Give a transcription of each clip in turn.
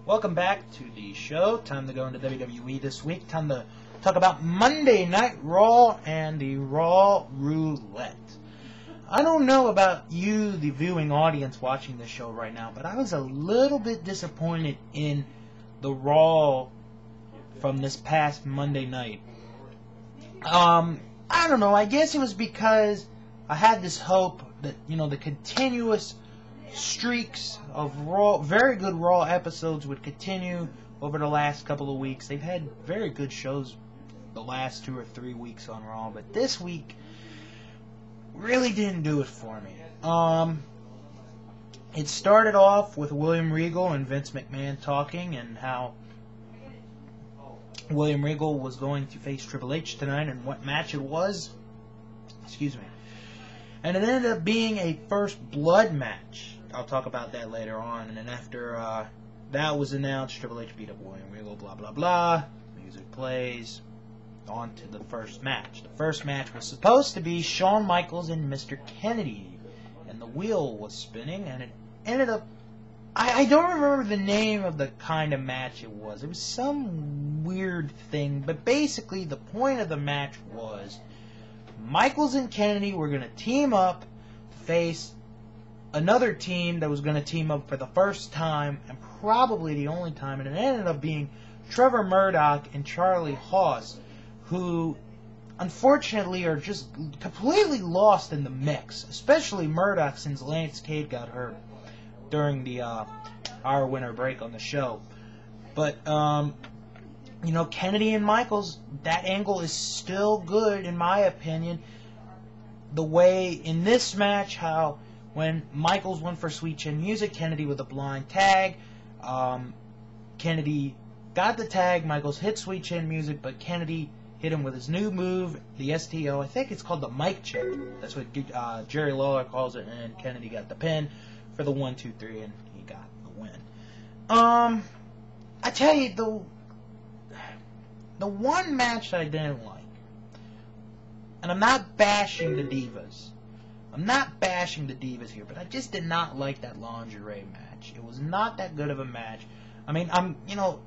Welcome back to the show. Time to go into WWE this week. Time to talk about Monday Night Raw and the Raw Roulette. I don't know about you, the viewing audience watching this show right now, but I was a little bit disappointed in the Raw from this past Monday night. I don't know. I guess it was because I had this hope that, the continuous streaks of Raw, very good Raw episodes would continue over the last couple of weeks. They've had very good shows the last 2 or 3 weeks on Raw, but this week really didn't do it for me. It started off with William Regal and Vince McMahon talking and how William Regal was going to face Triple H tonight and what match it was. Excuse me. And it ended up being a first blood match. I'll talk about that later on. And then after that was announced, Triple H beat up William Regal, blah, blah, blah. Music plays. On to the first match. The first match was supposed to be Shawn Michaels and Mr. Kennedy. And the wheel was spinning, and it ended up... I don't remember the name of the kind of match it was. It was some weird thing. But basically, the point of the match was Michaels and Kennedy were going to team up to face another team that was going to team up for the first time, and probably the only time, and it ended up being Trevor Murdoch and Charlie Haas, who unfortunately are just completely lost in the mix, especially Murdoch since Lance Cade got hurt during the our winter break on the show. But Kennedy and Michaels, that angle is still good in my opinion. The way in this match, how when Michaels went for Sweet Chin Music, Kennedy with a blind tag, Kennedy got the tag, Michaels hit Sweet Chin Music, but Kennedy hit him with his new move, the STO. I think it's called the Mike Check. That's what Jerry Lawler calls it, and Kennedy got the pin for the 1, 2, 3, and he got the win. I tell you, the one match that I didn't like, and I'm not bashing the Divas. I'm not bashing the Divas here, but I just did not like that lingerie match. It was not that good of a match. I mean,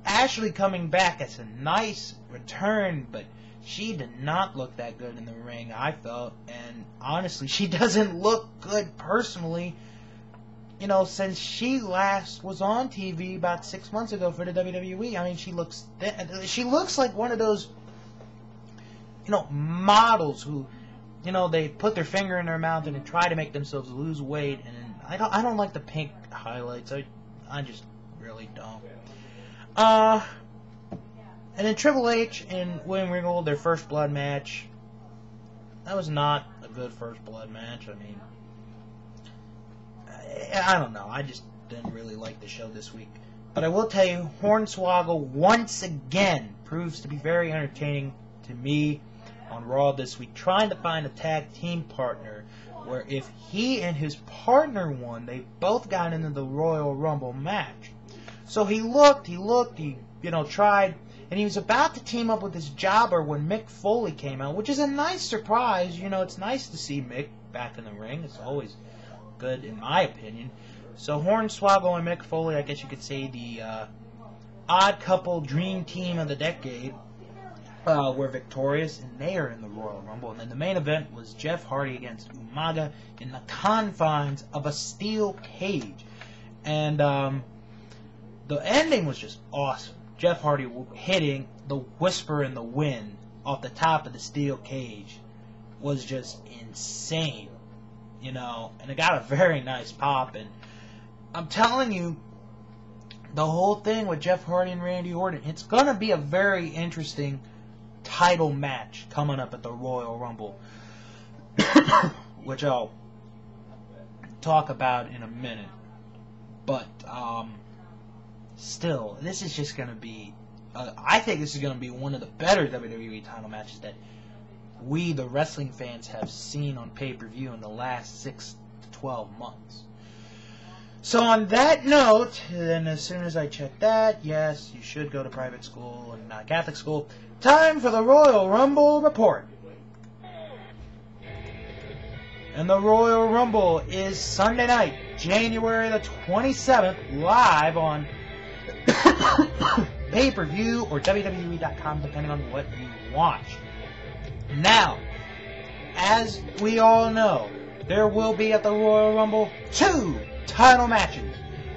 Ashley coming back as a nice return, but she did not look that good in the ring, I felt. And honestly, she doesn't look good personally, since she last was on TV about 6 months ago for the WWE. I mean, she looks like one of those, models who, they put their finger in their mouth and they try to make themselves lose weight. And I don't like the pink highlights. I just really don't. And then Triple H and William Regal, their first blood match. That was not a good first blood match. I mean, I don't know. I just didn't really like the show this week. But I will tell you, Hornswoggle once again proves to be very entertaining to me on Raw this week, trying to find a tag team partner where if he and his partner won, they both got into the Royal Rumble match. So he tried, and he was about to team up with this jobber when Mick Foley came out, which is a nice surprise. It's nice to see Mick back in the ring. It's always good, in my opinion. So Hornswoggle and Mick Foley, I guess you could say the odd couple dream team of the decade, were victorious, and they are in the Royal Rumble. And then the main event was Jeff Hardy against Umaga in the confines of a steel cage. And the ending was just awesome. Jeff Hardy hitting the Whisper in the Wind off the top of the steel cage was just insane, and it got a very nice pop. And I'm telling you, the whole thing with Jeff Hardy and Randy Orton, it's going to be a very interesting title match coming up at the Royal Rumble, which I'll talk about in a minute. But, still, this is just going to be, I think this is going to be one of the better WWE title matches that we, the wrestling fans, have seen on pay-per-view in the last 6 to 12 months. So on that note, then as soon as I check that, yes, you should go to private school and not Catholic school. Time for the Royal Rumble report. And the Royal Rumble is Sunday night, January the 27th, live on pay-per-view or WWE.com, depending on what you watch. Now, as we all know, there will be at the Royal Rumble 2 title matches.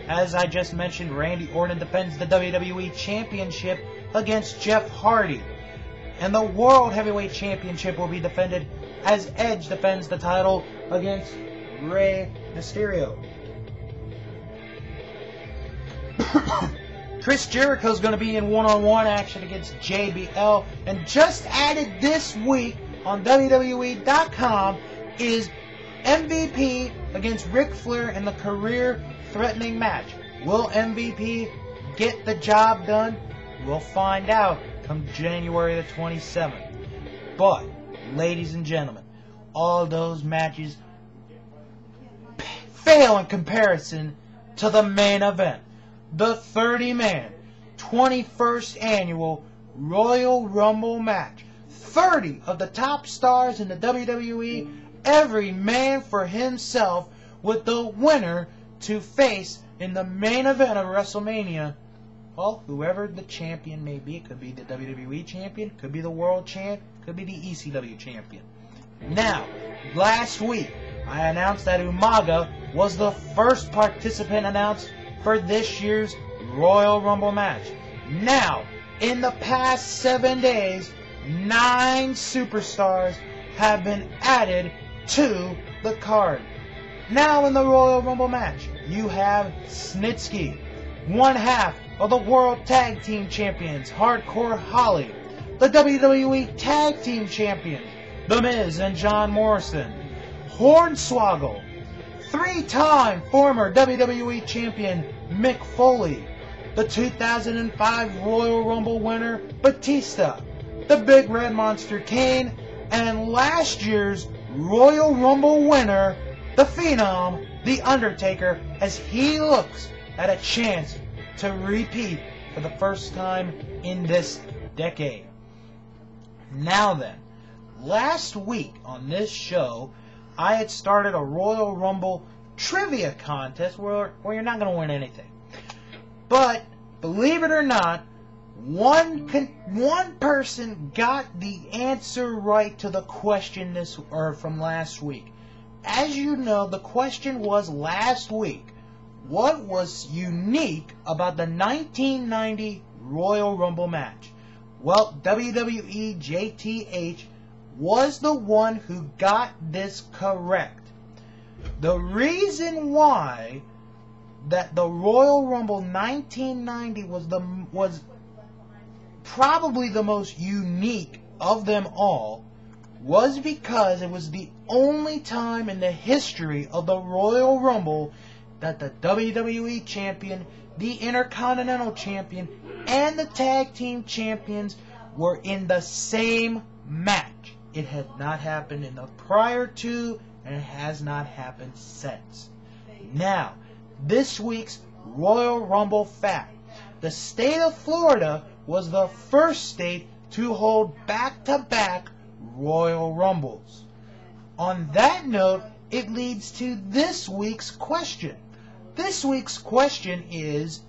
As I just mentioned, Randy Orton defends the WWE Championship against Jeff Hardy. And the World Heavyweight Championship will be defended as Edge defends the title against Rey Mysterio. Chris Jericho is going to be in one-on-one action against JBL. And just added this week on WWE.com is MVP against Ric Flair in the career-threatening match. Will MVP get the job done? We'll find out come January the 27th. But, ladies and gentlemen, all those matches fail in comparison to the main event. The 30-man, 21st annual Royal Rumble match. 30 of the top stars in the WWE, every man for himself, with the winner to face in the main event of WrestleMania. Well, whoever the champion may be. It could be the WWE champion, could be the world champ, could be the ECW champion. Now, last week, I announced that Umaga was the first participant announced for this year's Royal Rumble match. Now, in the past 7 days, 9 superstars have been added to the card. Now in the Royal Rumble match, you have Snitsky, one half of the World Tag Team Champions, Hardcore Holly, the WWE Tag Team Champions, The Miz and John Morrison, Hornswoggle, 3-time former WWE Champion Mick Foley, the 2005 Royal Rumble winner Batista, the Big Red Monster Kane, and last year's Royal Rumble winner, the Phenom, The Undertaker, as he looks at a chance to repeat for the first time in this decade. Now then, last week on this show, I had started a Royal Rumble trivia contest where you're not going to win anything. But, believe it or not, one person got the answer right to the question from last week. As you know, the question was last week, what was unique about the 1990 Royal Rumble match? Well, WWE JTH was the one who got this correct. The reason why that the Royal Rumble 1990 was probably the most unique of them all was because it was the only time in the history of the Royal Rumble that the WWE Champion, the Intercontinental Champion, and the Tag Team Champions were in the same match. It had not happened in the prior two, and it has not happened since. Now, this week's Royal Rumble fact. The state of Florida was the first state to hold back-to-back Royal Rumbles. On that note, it leads to this week's question. This week's question is,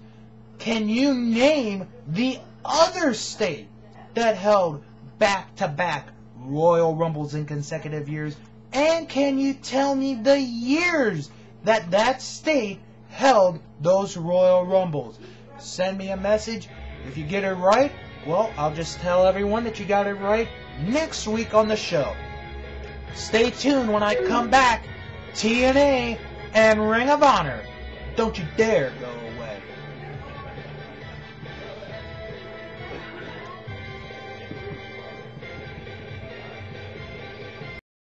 can you name the other state that held back-to-back Royal Rumbles in consecutive years? And can you tell me the years that that state held those Royal Rumbles? Send me a message. If you get it right, well, I'll just tell everyone that you got it right next week on the show. Stay tuned when I come back. TNA and Ring of Honor. Don't you dare go